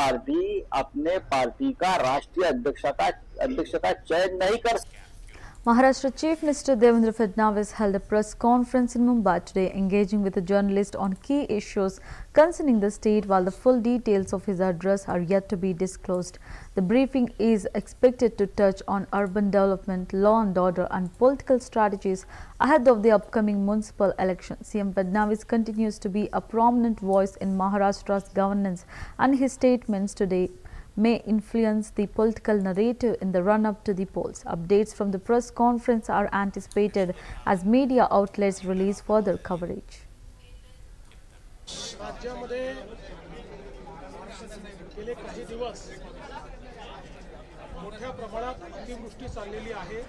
Party अपने party का राष्ट्रीय अध्यक्ष का चयन नहीं कर। Maharashtra Chief Minister Devendra Fadnavis held a press conference in Mumbai today, engaging with a journalist on key issues concerning the state, while the full details of his address are yet to be disclosed. The briefing is expected to touch on urban development, law and order, and political strategies ahead of the upcoming municipal election. CM Fadnavis continues to be a prominent voice in Maharashtra's governance, and his statements today may influence the political narrative in the run-up to the polls. Updates from the press conference are anticipated as media outlets release further coverage. राज्यामध्ये गेले काही दिवस मोठ्या प्रमाणात अतिवृष्टी चाललेली आहे।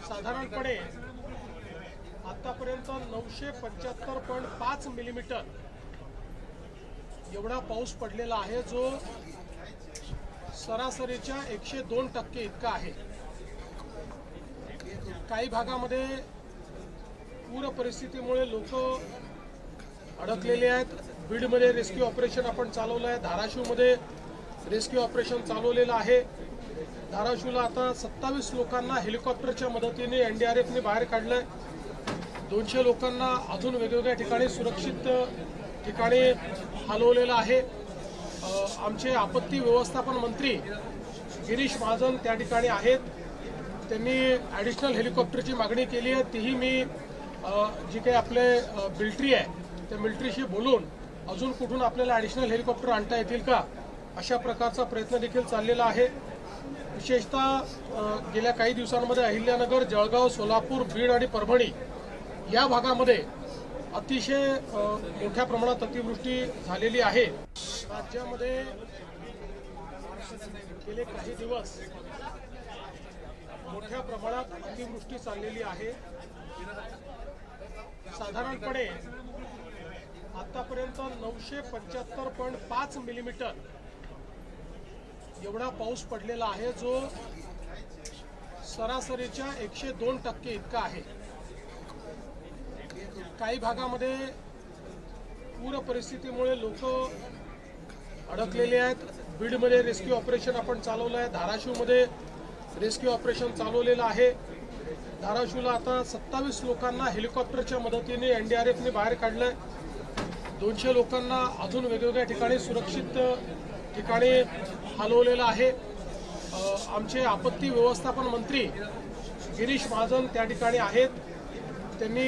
साधारणपणे आतापर्यंत 975.5 मिलीमीटर एवढा पाऊस पडलेला आहे, जो सरासरीच्या 102% इतका आहे। काही भागामध्ये पूर परिस्थितीमुळे लोक अडकलेले आहेत। बीडमध्ये रेस्क्यू ऑपरेशन आपण चालवलं आहे, धाराशिवमध्ये रेस्क्यू ऑपरेशन चालवलेलं आहे। धाराशिवला आता 27 लोकांना हेलिकॉप्टरच्या मदतीने एनडीआरएफने बाहेर काढलंय। 200 लोकांना अजून वेगवेगळ्या ठिकाणी सुरक्षित ठिकाणी हलवलेलं आहे। आमचे आपत्ती व्यवस्थापन मंत्री गिरीश महाजन त्या ठिकाणी आहेत। त्यांनी ॲडिशनल हेलिकॉप्टरची मागणी केली आहे। तीही मी जी काही आपले मिलिटरी आहे त्या मिलिटरीशी बोलून अजून कुठून आपल्याला ॲडिशनल हेलिकॉप्टर आणता येतील का अशा प्रकारचा प्रयत्न देखील चाललेला आहे। विशेषतः गेल्या काही दिवसांमध्ये अहिल्यानगर, जळगाव, सोलापूर, बीड आणि परभणी या भागामध्ये अतिशय मोठ्या प्रमाणात अतिवृष्टी झालेली आहे। राज्यामध्ये गेले काही दिवस मोठ्या प्रमाणात अतिवृष्टी चाललेली आहे। साधारणपणे आतापर्यंत 975.5 मिलीमीटर एवढा पाऊस पडलेला आहे, जो सरासरीच्या 102% इतका आहे। काही भागामध्ये पूर परिस्थितीमुळे लोक अडकलेले आहेत। बीडमध्ये रेस्क्यू ऑपरेशन आपण चालवलं आहे, धाराशिवमध्ये रेस्क्यू ऑपरेशन चालवलेलं आहे। धाराशिवला आता 27 लोकांना हेलिकॉप्टरच्या मदतीने एनडीआरएफने बाहेर काढलंय। 200 लोकांना अजून वेगवेगळ्या ठिकाणी सुरक्षित ठिकाणी हलवलेलं आहे। आमचे आपत्ती व्यवस्थापन मंत्री गिरीश महाजन त्या ठिकाणी आहेत। त्यांनी